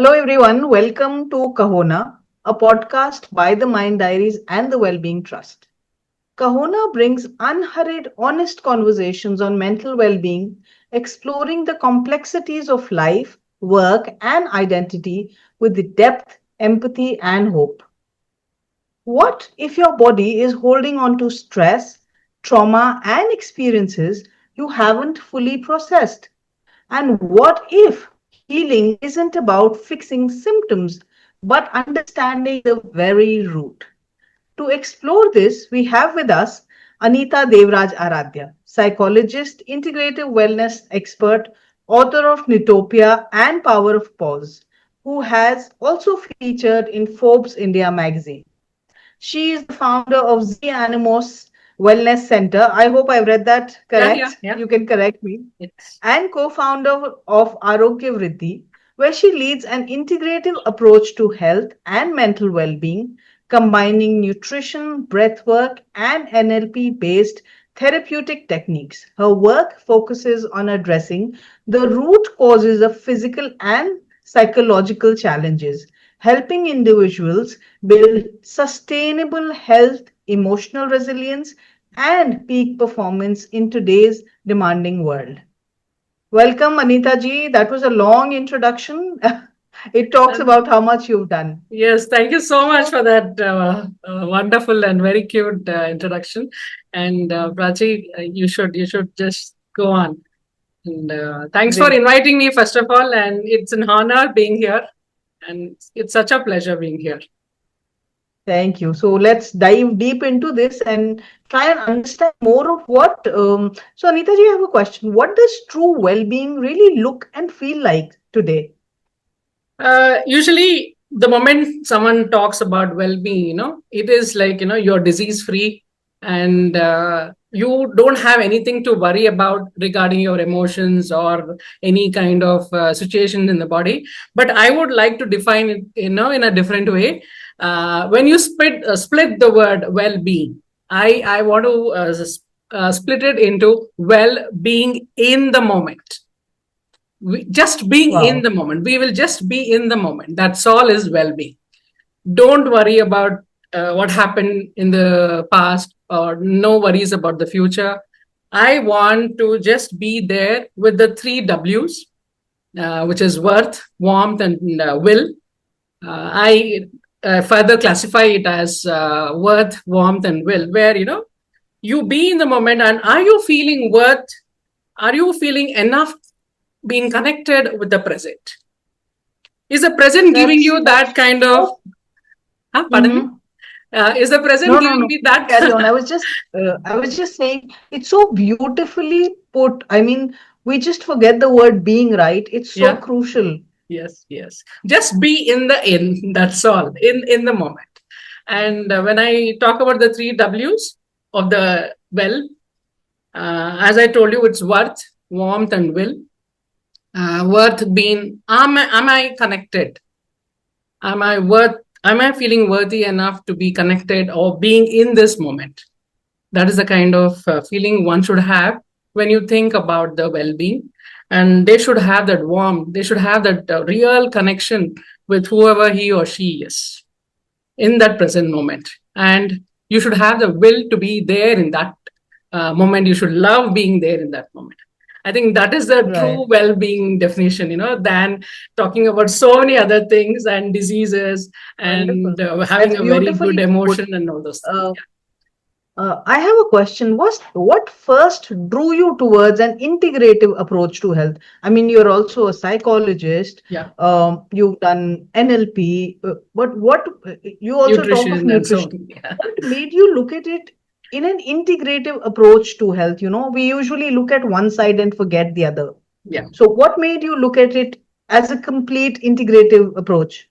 Hello, everyone. Welcome to Kaho Na, a podcast by the Mind Diaries and the Wellbeing Trust. Kaho Na brings unhurried, honest conversations on mental well being, exploring the complexities of life, work, and identity with the depth, empathy, and hope. What if your body is holding on to stress, trauma, and experiences you haven't fully processed? And what if healing isn't about fixing symptoms, but understanding the very root? To explore this, we have with us Anitha Devaraj Aradhya, psychologist, integrative wellness expert, author of Nutopia and Power of Pause, who has also featured in Forbes India Magazine. She is the founder of Xi Anemos Wellness Centre. I hope I've read that Yeah, yeah, correct. yeah. You can correct me. It's And co-founder of Aarogyvridhi, where she leads an integrative approach to health and mental well-being, combining nutrition, breathwork, and NLP-based therapeutic techniques. Her work focuses on addressing the root causes of physical and psychological challenges, helping individuals build sustainable health, emotional resilience, and peak performance in today's demanding world. Welcome, Anita ji. That was a long introduction. It talks um, about how much you've done. yes. Thank you so much for that wonderful and very cute introduction. And Prachi, you should just go on. And thanks for Great. inviting me first of all. And it's an honor being here, and it's such a pleasure being here. Thank you. So let's dive deep into this and try and understand more of what. So, Anita ji, I have a question. What does true well being really look and feel like today? Usually, the moment someone talks about well-being, it is like you're disease-free, and you don't have anything to worry about regarding your emotions or any kind of situation in the body. But I would like to define it, in a different way. When you split the word well-being, I want to split it into well-being in the moment. Just being in Wow. the moment. We will just be in the moment. That's all is well-being. Don't worry about what happened in the past, or no worries about the future. I want to just be there with the three W's, which is worth, warmth, and will. I further classify it as worth, warmth, and will, where you be in the moment. And are you feeling worth? Are you feeling enough being connected with the present? Is the present giving you that That's kind of, so. pardon me? Mhm. Is the present No, no, giving no. me Please that? carry on. I was just saying it's so beautifully put. I mean, we just forget the word being, right? It's so Yeah, crucial. yes, yes. Just be in the in, that's all, in the moment. And when I talk about the three W's of the well, as I told you, it's worth, warmth, and will. Worth being, am I connected? Am I feeling worthy enough to be connected or being in this moment? That is the kind of feeling one should have when you think about the well-being. And they should have that warmth, they should have that real connection with whoever he or she is in that present moment. And you should have the will to be there in that moment. You should love being there in that moment. I think that is the Right. true well-being definition, than talking about so many other things and diseases Wonderful. and having That's a very good beautifully put. emotion and all those things. Uh, I have a question. What first drew you towards an integrative approach to health? I mean, you're also a psychologist. Yeah, You've done NLP, but you also talk of nutrition and so nutrition. on. Yeah. What made you look at it in an integrative approach to health? We usually look at one side and forget the other. Yeah. So, what made you look at it as a complete integrative approach?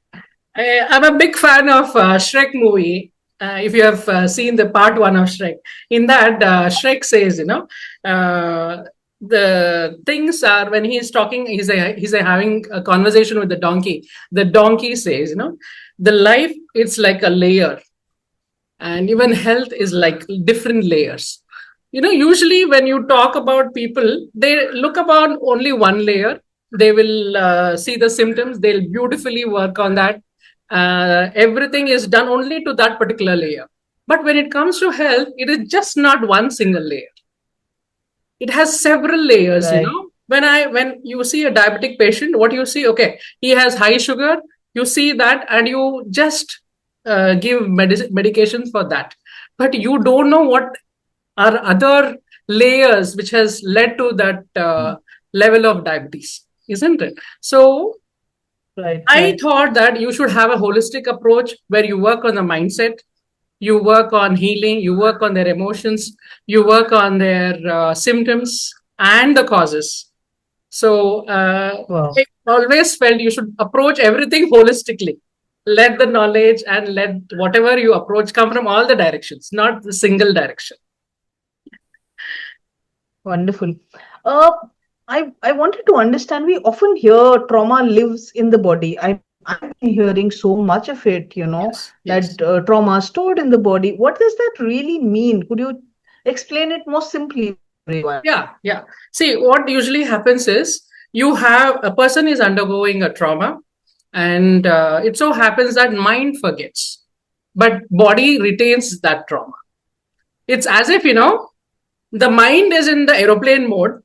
I'm a big fan of Shrek movie. If you have seen the part one of Shrek, in that Shrek says, the things are when he's talking, he's having a conversation with the donkey. The donkey says, the life it's like a layer, and even health is like different layers. Usually when you talk about people, they look about only one layer, They will see the symptoms. They'll beautifully work on that. Everything is done only to that particular layer. But when it comes to health, it is just not one single layer. It has several layers, Right. when you see a diabetic patient, what you see, okay, he has high sugar, you see that, and you just give medications for that, but you don't know what are other layers which has led to that level of diabetes, isn't it? So Right. I Right. thought that you should have a holistic approach where you work on the mindset, you work on healing, you work on their emotions, you work on their symptoms and the causes. So Wow. I always felt you should approach everything holistically. Let the knowledge and let whatever you approach come from all the directions, not the single direction. Wonderful. Uh, I wanted to understand. We often hear trauma lives in the body. I've been hearing so much of it, Yes, yes. that trauma is stored in the body. What does that really mean? Could you explain it more simply for everyone? Yeah, yeah. See, what usually happens is you have a person is undergoing a trauma, and it so happens that mind forgets, but body retains that trauma. It's as if the mind is in the aeroplane mode.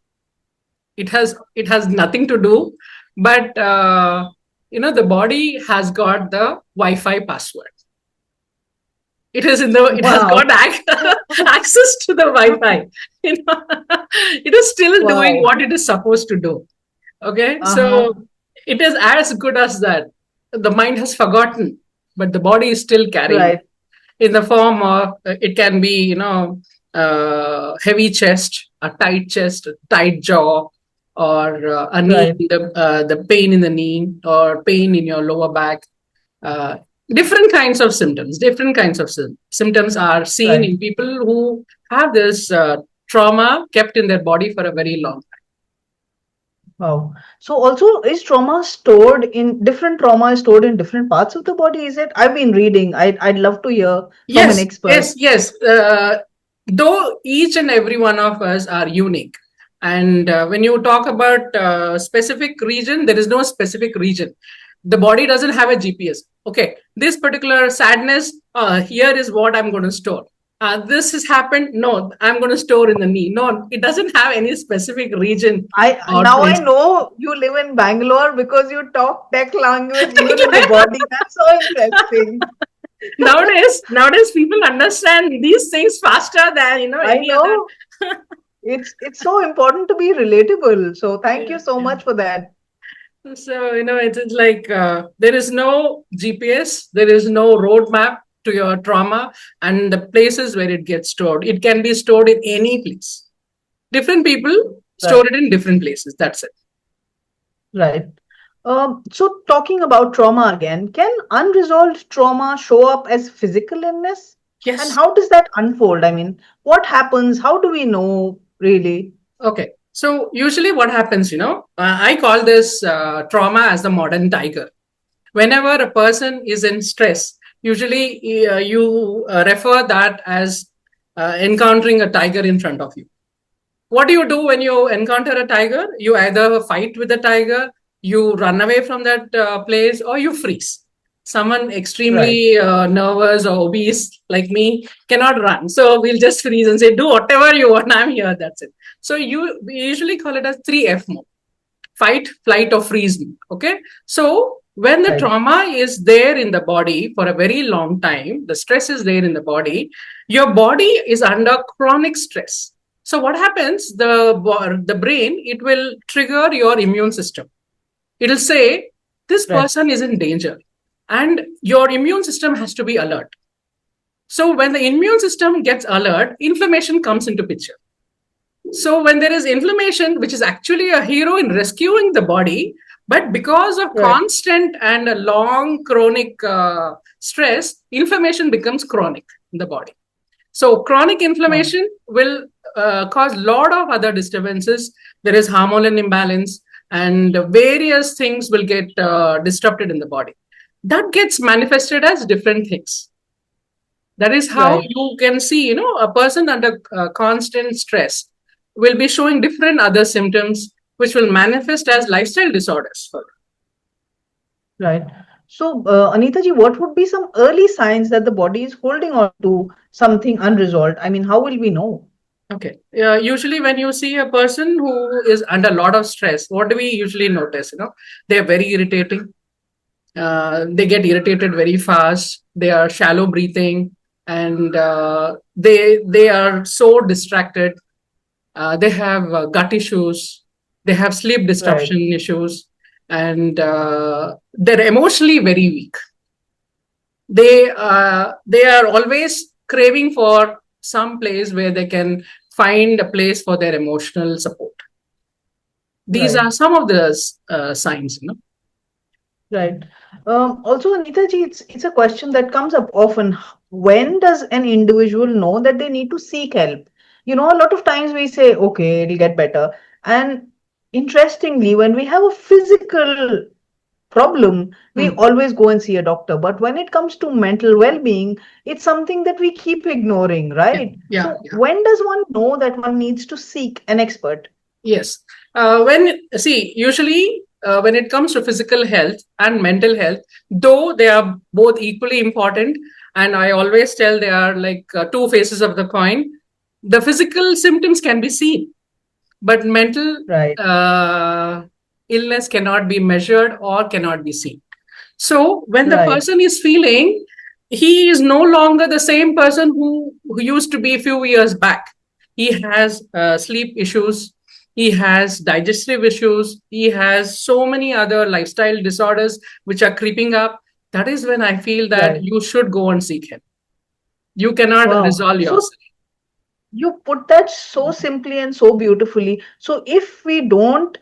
It has nothing to do, but the body has got the Wi-Fi password. It has Wow. got access to the Wi-Fi. you know it is still doing Wow. what it is supposed to do. Okay, Uh-huh. so it is as good as that. The mind has forgotten, but the body is still carrying Right. it in the form of, it can be, heavy chest, a tight jaw, or a knee, Right. the pain in the knee, or pain in your lower back. Uh, Different kinds of symptoms. Different kinds of symptoms are seen Right. in people who have this trauma kept in their body for a very long time. Wow. So also is trauma is stored in different parts of the body, is it? I've been reading. I'd love to hear from an Yes, expert. yes, yes. Though each and every one of us are unique. And when you talk about specific region, there is no specific region. The body doesn't have a GPS. Okay, this particular sadness, here is what I'm going to store. This has happened. No, I'm going to store in the knee. No, it doesn't have any specific region I or now I place. know you live in Bangalore because you talk tech language even in the body. That's so interesting. Nowadays, people understand these things faster than I any other. know it's so important to be relatable. So thank Yeah, you so yeah. much for that. So, it's like there is no GPS, there is no roadmap to your trauma and the places where it gets stored. It can be stored in any place. Different people Right, store it in different places. That's it. right. So talking about trauma again, can unresolved trauma show up as physical illness? And Yes. how does that unfold? I mean, what happens? How do we know really? Okay. So, usually what happens, I call this trauma as the modern tiger. Whenever a person is in stress, usually you refer that as encountering a tiger in front of you. What do you do when you encounter a tiger? You either fight with the tiger, you run away from that place, or you freeze. Someone Right, extremely nervous or obese like me cannot run. So we'll just freeze and say, do whatever you want. I'm here. That's it. So we usually call it as 3F mode: fight, flight, or freeze mode. Okay. So when the right, trauma is there in the body for a very long time, the stress is there in the body, your body is under chronic stress. So what happens? The brain, it will trigger your immune system. It'll say this right, person is in danger, and your immune system has to be alert. So when the immune system gets alert, inflammation comes into picture. So when there is inflammation, which is actually a hero in rescuing the body, but because of right. constant and a long chronic stress, inflammation becomes chronic in the body. So chronic Wow. inflammation will cause a lot of other disturbances. There is hormonal imbalance, and various things will get disrupted in the body. That gets manifested as different things. That is how Right. you can see, a person under constant stress will be showing different other symptoms. which will manifest as lifestyle disorders. Right. So, Anita ji, what would be some early signs that the body is holding on to something unresolved? I mean, how will we know? Okay. Usually, when you see a person who is under a lot of stress, what do we usually notice? They are very irritating. They get irritated very fast. They are shallow breathing, and they are so distracted. They have gut issues. They have sleep Right. disruption issues, and they're emotionally very weak. They are always craving for some place where they can find a place for their emotional support. These Right. are some of the signs. Right. Also, Anita ji, it's a question that comes up often. When does an individual know that they need to seek help? A lot of times we say, okay, it'll get better. And interestingly, when we have a physical problem, we Hmm. always go and see a doctor. But when it comes to mental well-being, it's something that we keep ignoring, Yeah, right? yeah, So yeah. when does one know that one needs to seek an expert? Yes. Usually when it comes to physical health and mental health, though they are both equally important, and I always tell they are like two faces of the coin. The physical symptoms can be seen, but mental Right, uh, illness cannot be measured or cannot be seen. So when the right, person is feeling, he is no longer the same person who used to be a few years back. He has sleep issues. He has digestive issues. He has so many other lifestyle disorders which are creeping up. That is when I feel that right. you should go and seek help. You cannot Wow. resolve So yourself. you put that so simply and so beautifully. So if we don't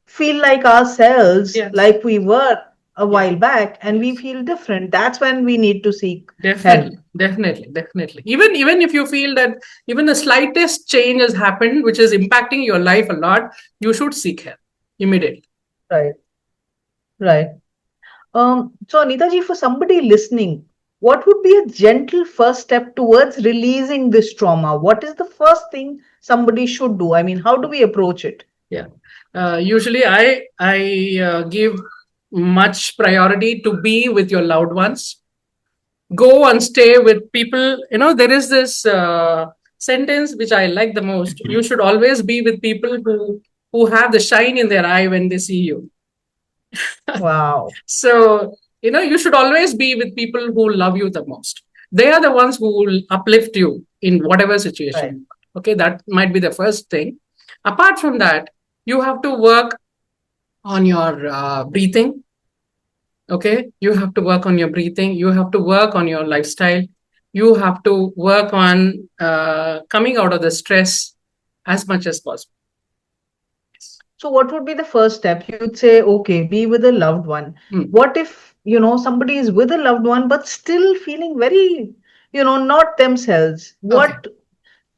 feel like ourselves Yes. like we were a Yeah. while back and we Yes. feel different, that's when we need to seek help. Definitely, definitely, definitely. Even if you feel that even the slightest change has happened, which is impacting your life a lot, you should seek help immediately. Right, right. So Anita ji, for somebody listening, what would be a gentle first step towards releasing this trauma? What is the first thing somebody should do? I mean, how do we approach it? Yeah. Usually, I give much priority to be with your loved ones. Go and stay with people. There is this sentence which I like the most. You should always be with people who have the shine in their eye when they see you. Wow. So, you should always be with people who love you the most. They are the ones who will uplift you in whatever Right, situation. Okay, that might be the first thing. Apart from that, you have to work on your breathing. Okay, you have to work on your breathing. You have to work on your lifestyle. You have to work on coming out of the stress as much as possible. So what would be the first step? You'd say, okay, be with a loved one. Hmm. What if, somebody is with a loved one but still feeling very, not themselves? Okay,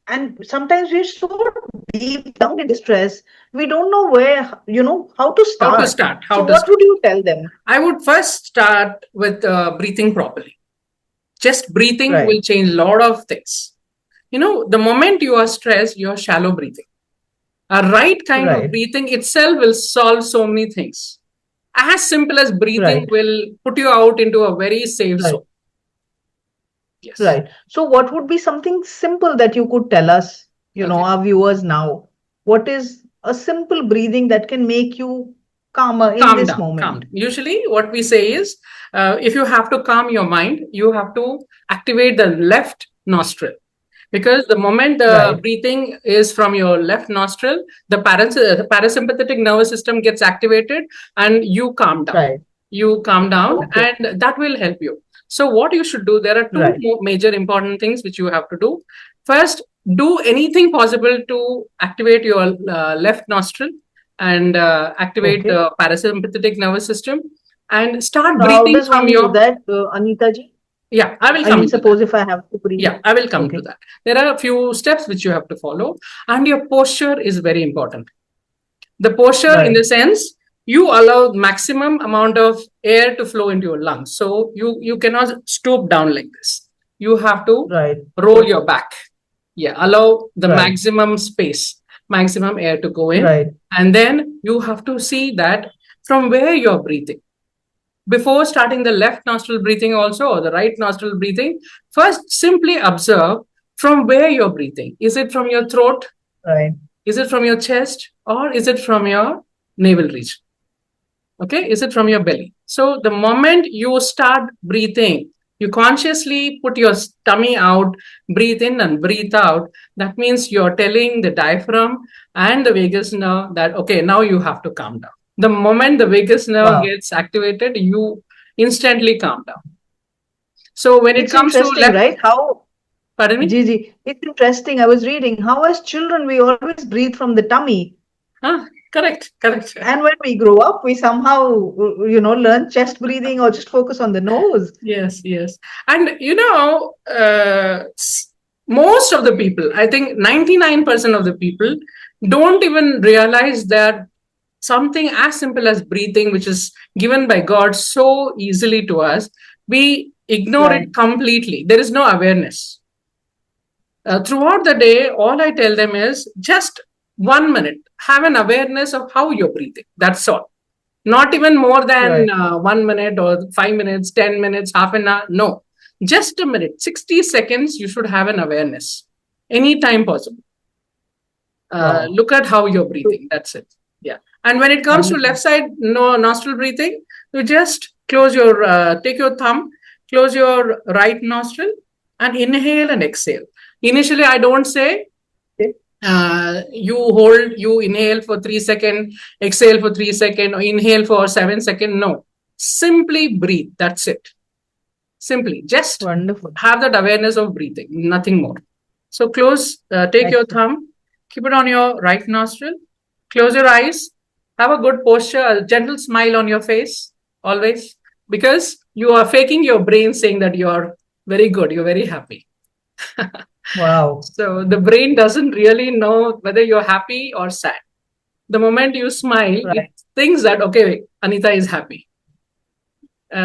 And sometimes we're so deep down in distress, we don't know where, how to how to start. start? How So to what start? would you tell them? I would first start with breathing properly. Just breathing will Right, change a lot of things. The moment you are stressed, you're shallow breathing. A right kind of right, breathing itself will solve so many things. As simple as breathing right, will put you out into a very safe right, zone. Yes. right. So what would be something simple that you could tell us, Okay. our viewers now? What is a simple breathing that can make you calmer in Calm this down, calm moment? down. Usually, what we say is if you have to calm your mind, you have to activate the left nostril. Because the moment the Right, breathing is from your left nostril, the parasympathetic nervous system gets activated and you calm down. right, You calm down, okay, and that will help you. So, what you should do, there are two right, major important things which you have to do. First, do anything possible to activate your left nostril and activate okay. the parasympathetic nervous system and start So how breathing does from one do your. that, Anita ji? Yeah, I will I come mean, to that. suppose if I have to breathe. Yeah, I will come to Okay, that. There are a few steps which you have to follow, and your posture is very important. The posture, in right, the sense, you allow maximum amount of air to flow into your lungs. So you cannot stoop down like this. You have to right, roll your back. Yeah, allow the right, maximum space. maximum air to go in. Right. And then you have to see that from where you're breathing. Before starting the left nostril breathing also, or the right nostril breathing, first simply observe from where you're breathing. Is it from your throat? Right. Is it from your chest? Or is it from your navel region? Okay, is it from your belly? So the moment you start breathing, you consciously put your tummy out, breathe in and breathe out. That means you're telling the diaphragm and the vagus nerve that, okay, now you have to calm down. The moment the vagus nerve gets activated, you instantly calm down. So when it comes to interesting, right? How, pardon me? Gigi, it's interesting. I was reading how as children we always breathe from the tummy. Correct. And when we grow up, we somehow, learn chest breathing or just focus on the nose. Yes. And, most of the people, I think 99% of the people don't even realize that something as simple as breathing, which is given by God so easily to us, we ignore it completely. There is no awareness. Throughout the day, all I tell them is just 1 minute, have an awareness of how you're breathing. That's all. Not even more than 1 minute or 5 minutes, 10 minutes, half an hour. No, just a minute, 60 seconds, you should have an awareness anytime possible. Look at how you're breathing. That's it. Yeah. And when it comes to left side nostril breathing, you just close your, take your thumb, close your right nostril and inhale and exhale. Initially, I don't say you inhale for 3 seconds, exhale for 3 seconds, or inhale for 7 seconds. No, simply breathe. That's it. Simply just have that awareness of breathing, nothing more. So close, take your thumb, keep it on your right nostril, close your eyes, have a good posture, a gentle smile on your face, always, because you are faking your brain saying that you are very good, you're very happy. Wow. So the brain doesn't really know whether you're happy or sad. The moment you smile, it thinks that, okay, Anitha is happy.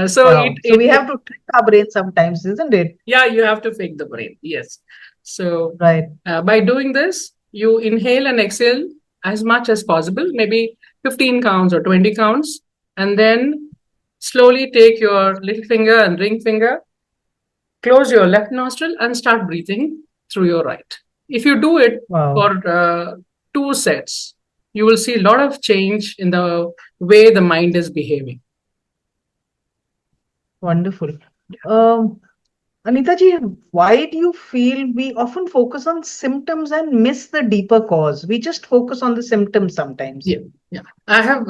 So we have to trick our brain sometimes, isn't it? Yeah, you have to fake the brain. Yes. So by doing this, you inhale and exhale as much as possible, maybe 15 counts or 20 counts, and then slowly take your little finger and ring finger, close your left nostril and start breathing through your right. If you do it for 2 sets, you will see a lot of change in the way the mind is behaving. Wonderful. Anitha ji, why do you feel we often focus on symptoms and miss the deeper cause? We just focus on the symptoms sometimes. Yeah. I have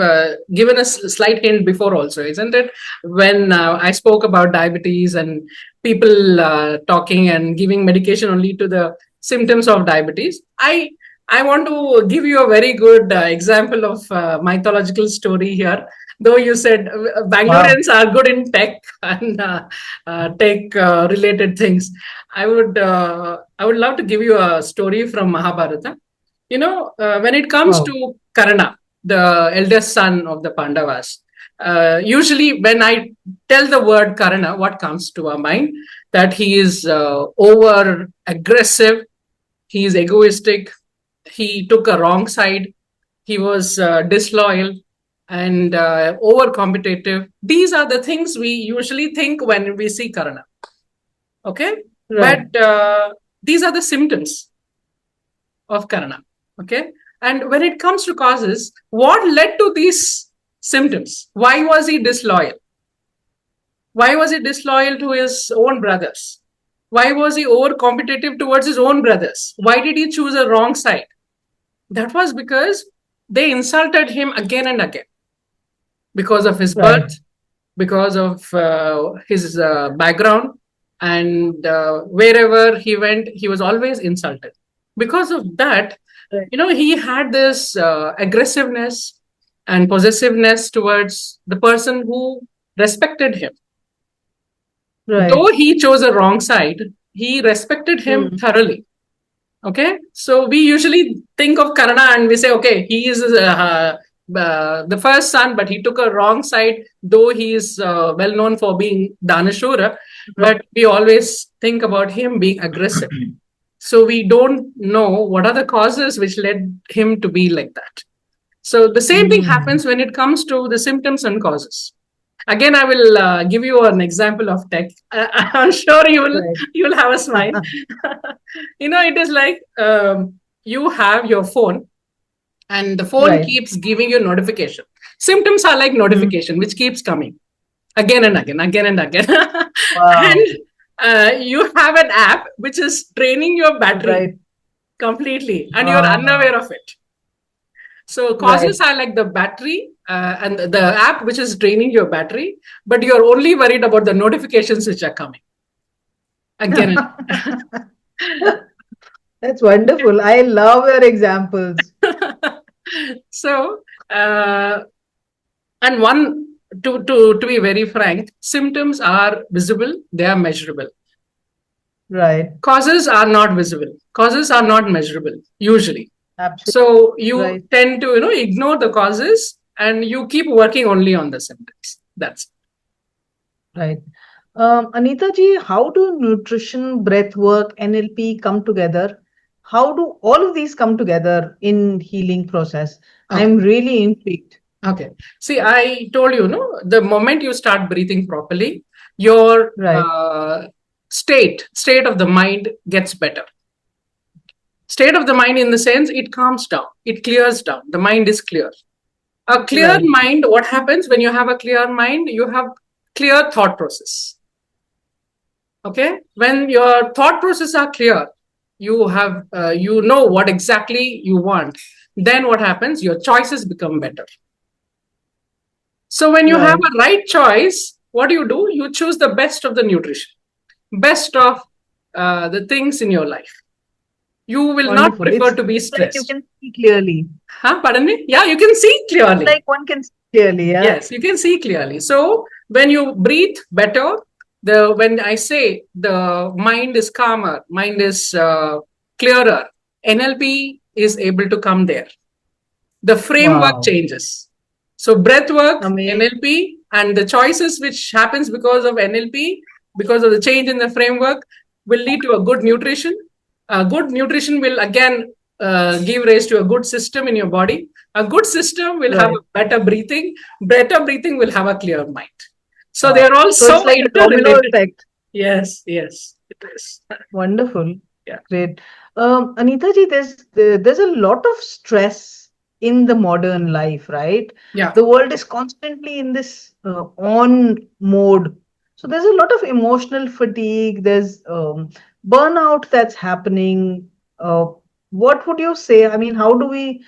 given a slight hint before also, isn't it? When I spoke about diabetes and people talking and giving medication only to the symptoms of diabetes, I want to give you a very good example of mythological story here. Though you said Bangaloreans are good in tech and tech related things, I would love to give you a story from Mahabharata. When it comes to Karna, the eldest son of the Pandavas, usually when I tell the word Karna, what comes to our mind? That he is over aggressive, he is egoistic, he took a wrong side, he was disloyal and over competitive. These are the things we usually think when we see Karna. Okay? But these are the symptoms of Karna. Okay? And when it comes to causes, what led to these symptoms? Why was he disloyal? Why was he disloyal to his own brothers? Why was he over competitive towards his own brothers? Why did he choose a wrong side? That was because they insulted him again and again. Because of his birth, because of his background, and wherever he went, he was always insulted. Because of that, he had this aggressiveness and possessiveness towards the person who respected him. Though he chose a wrong side, he respected him thoroughly. Okay, so we usually think of Karna and we say, okay, he is the first son, but he took a wrong side, though he is well known for being Danashura, but we always think about him being aggressive. So we don't know what are the causes which led him to be like that. So the same thing happens when it comes to the symptoms and causes. Again, I will give you an example of tech. I'm sure you will have a smile. It is like you have your phone, and the phone keeps giving you notification. Symptoms are like notification, which keeps coming again and again, again and again. And you have an app which is draining your battery completely, and you're unaware of it. So causes are like the battery and the app which is draining your battery, but you're only worried about the notifications which are coming again. That's wonderful. I love your examples. So, and one to be very frank, symptoms are visible; they are measurable. Right. Causes are not visible. Causes are not measurable usually. Absolutely. So you tend to ignore the causes and you keep working only on the symptoms. That's it. Right. Anitha ji, how do nutrition, breath work, NLP come together? How do all of these come together in healing process? I'm really intrigued. Okay. See, I told you, the moment you start breathing properly, your state of the mind gets better. State of the mind in the sense it calms down, it clears down, the mind is clear. A clear mind, what happens when you have a clear mind? You have clear thought process. Okay, when your thought process are clear, you have you know what exactly you want. Then what happens? Your choices become better. So when you have a right choice, what do? You choose the best of the nutrition, best of the things in your life. You will not prefer to be stressed. Like you can see clearly. Pardon me? Yeah, you can see clearly. Like one can see clearly. Yeah? Yes, you can see clearly. So when you breathe better, when I say the mind is calmer, mind is clearer, NLP is able to come there. The framework changes. So breathwork, NLP, and the choices which happens because of NLP, because of the change in the framework, will lead to a good nutrition. Good nutrition will again give rise to a good system in your body. A good system will have a better breathing. Better breathing will have a clear mind. So they are all so like interrelated. Effect. Yes, it is. Wonderful. Yeah, great. Anitha ji, there's a lot of stress in the modern life, right? Yeah. The world is constantly in this on mode. So there's a lot of emotional fatigue. There's burnout that's happening. What would you say? I mean, how do we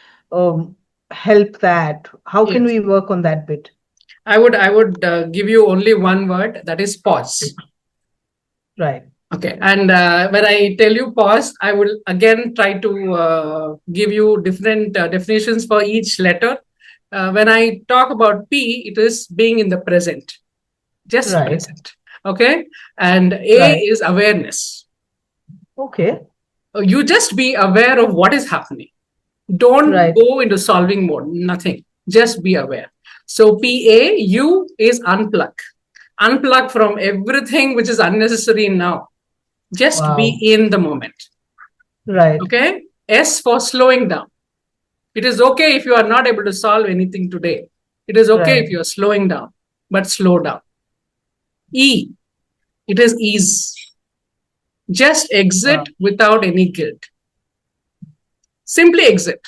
help that? How can we work on that bit? I would give you only one word, that is pause. Right. Okay. And when I tell you pause, I will again try to give you different definitions for each letter. When I talk about P, it is being in the present. Just present. Okay. And A is awareness. Okay. You just be aware of what is happening. Don't go into solving mode. Nothing. Just be aware. So PA, U is unplug. Unplug from everything which is unnecessary now. Just be in the moment. Right. Okay. S for slowing down. It is okay if you are not able to solve anything today. It is okay if you are slowing down, but slow down. E, it is ease. Just exit without any guilt. Simply exit.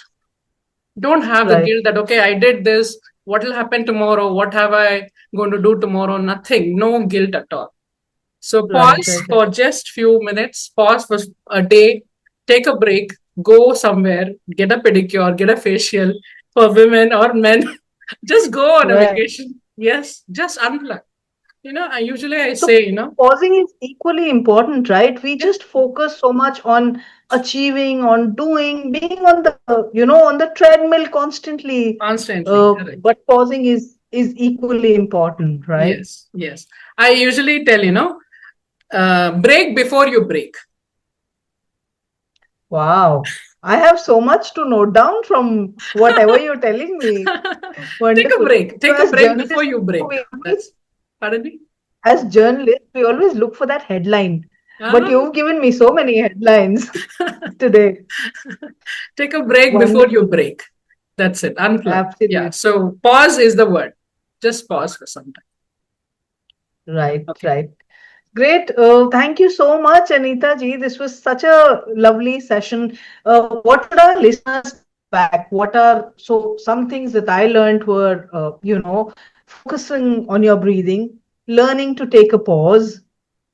Don't have the guilt that, okay, I did this. What will happen tomorrow? What have I going to do tomorrow? Nothing. No guilt at all. So pause for just few minutes. Pause for a day. Take a break. Go somewhere. Get a pedicure. Get a facial for women or men. Just go on a vacation. Yes. Just unplug. I say, pausing is equally important, right? We just focus so much on achieving, on doing, being on the, on the treadmill constantly. But pausing is equally important, right? Yes. I usually tell, break before you break. Wow. I have so much to note down from whatever you're telling me. Take a break. Take a break before you break. Pardon me? As journalists, we always look for that headline. But you've given me so many headlines today. Take a break before you Wonderful. break. That's it. Unplug. Yeah. Absolutely. So pause is the word. Just pause for some time. Right, Okay. right. Great. Thank you so much, Anita ji. This was such a lovely session. What should our listeners take back? What are some things that I learned were, focusing on your breathing, learning to take a pause.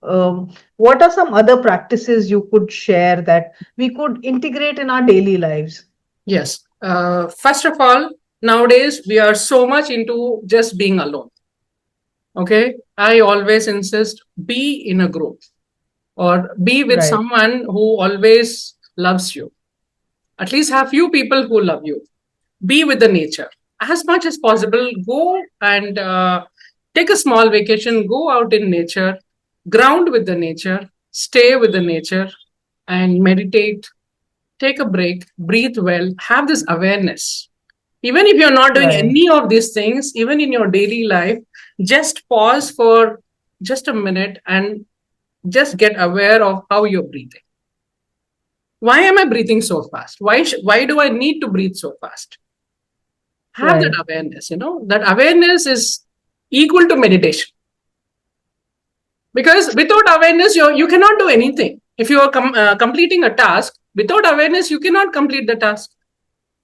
What are some other practices you could share that we could integrate in our daily lives? Yes. First of all, nowadays we are so much into just being alone. Okay. I always insist be in a group or be with Right, someone who always loves you. At least have few people who love you. Be with the nature as much as possible. Go and take a small vacation. Go out in nature, ground with the nature, stay with the nature, and meditate. Take a break, breathe well, have this awareness. Even if you're not doing right, any of these things, even in your daily life, just pause for just a minute and just get aware of how you're breathing. Why am I breathing so fast? Why do I need to breathe so fast? Have that right. awareness. That awareness is equal to meditation, because without awareness you cannot do anything. If you are completing a task without awareness, you cannot complete the task,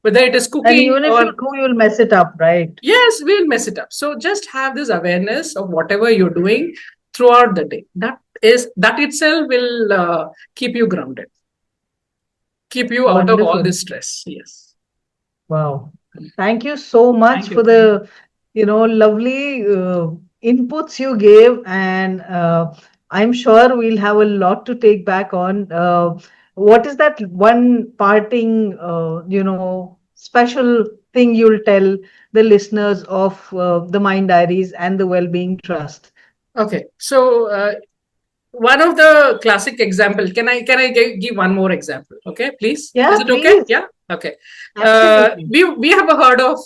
whether it is And cooking even if you or do, you'll mess it up, right? yes, we'll mess it up. So just have this awareness of whatever you're doing throughout the day. That itself will keep you grounded, keep you out of all Wonderful. this stress. Yes. Wow. Thank you so much Thank you. for the, lovely inputs you gave. And I'm sure we'll have a lot to take back on. What is that one parting, special thing you'll tell the listeners of the Mind Diaries and the Wellbeing Trust? Okay. So one of the classic example, can I give one more example? Okay, please, is Yeah, it okay? please. Yeah. Okay. Absolutely. We have heard of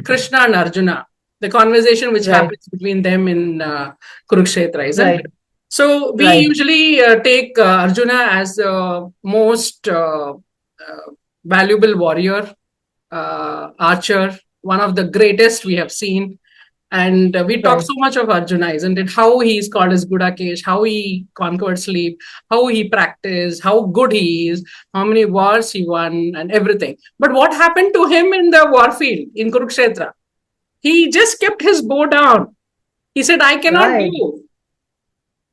Krishna and Arjuna, the conversation which Right, happens between them in Kurukshetra, isn't right, it? So we right, usually take Arjuna as the most valuable warrior, archer, one of the greatest we have seen. And we talk right, so much of Arjuna, isn't it? How he is called as Gudakesh, how he conquered sleep, how he practiced, how good he is, how many wars he won, and everything. But what happened to him in the war field in Kurukshetra? He just kept his bow down. He said, I cannot right. do,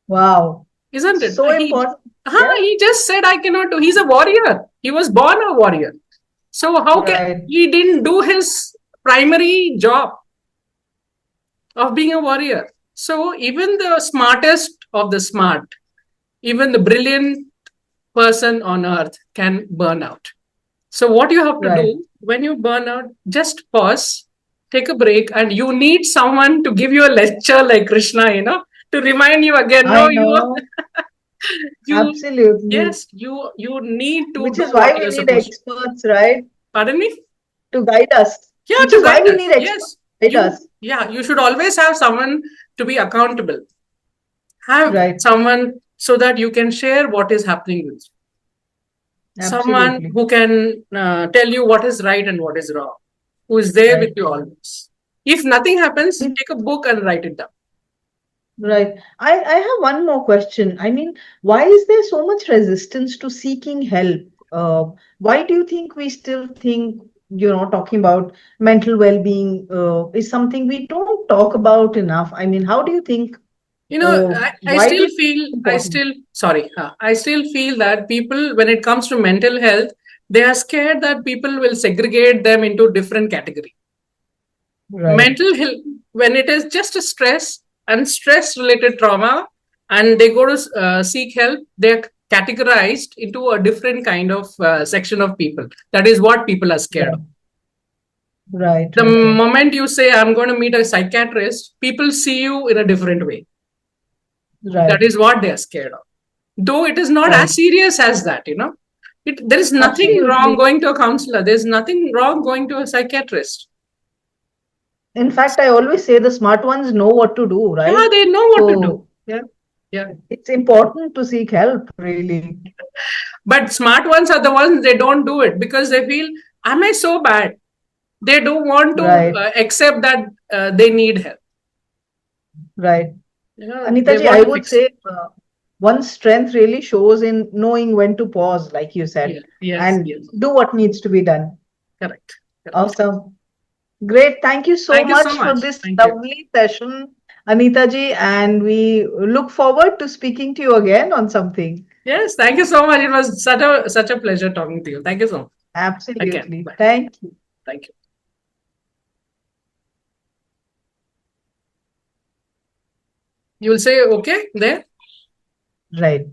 Wow. isn't it? So important. Yeah, He just said, I cannot do. He's a warrior. He was born a warrior. So how can right, he didn't do his primary job of being a warrior? So even the smartest of the smart, even the brilliant person on earth can burn out. So what you have to right. do when you burn out, just pause, take a break, and you need someone to give you a lecture like Krishna, to remind you again. I No, know. you, Absolutely. yes, you need to Which do is what why we you're need supposed to. experts, right? Pardon me? To guide us. Yeah, Which to is why guide we us. need experts Yes, to guide us. you should always have someone to be accountable. Have Right. someone so that you can share what is happening with you. Someone Absolutely. who can tell you what is right and what is wrong, who is there with Right. you always. If nothing happens, Mm, take a book and write it down. right. I have one more question. I mean, why is there so much resistance to seeking help? Why do you think we still think, talking about mental well-being is something we don't talk about enough? I mean, how do you think, I why do still you think feel, it's important? I still feel that people, when it comes to mental health, they are scared that people will segregate them into different category. Right. Mental health, when it is just a stress and stress related trauma, and they go to seek help, they're categorized into a different kind of section of people. That is what people are scared Right. of. Right. The Right. Right. moment you say, I'm going to meet a psychiatrist, people see you in a different way. That Right. is what they are scared of. Though it is not Right. as serious as that, there is nothing wrong Absolutely. going to a counselor. There's nothing wrong going to a psychiatrist. In fact, I always say the smart ones know what to do, Yeah, right? they know what to do. So, Yeah. Yeah. It's important to seek help, really. But smart ones are the ones they don't do it because they feel, am I so bad? They don't want to Right, accept that they need help. right. Anita They ji, want I to would fix it. say one's strength really shows in knowing when to pause, like you said, Yeah. Yes, and yes. do what needs to be done. Correct. Correct. Awesome. Great. Thank you so Thank you so much for much. this Thank you. lovely session, Anita ji, and we look forward to speaking to you again on something. Yes, thank you so much. It was such a pleasure talking to you. Thank you so much. Again. Absolutely. Bye. Thank you. Thank you. You will say okay there? Right.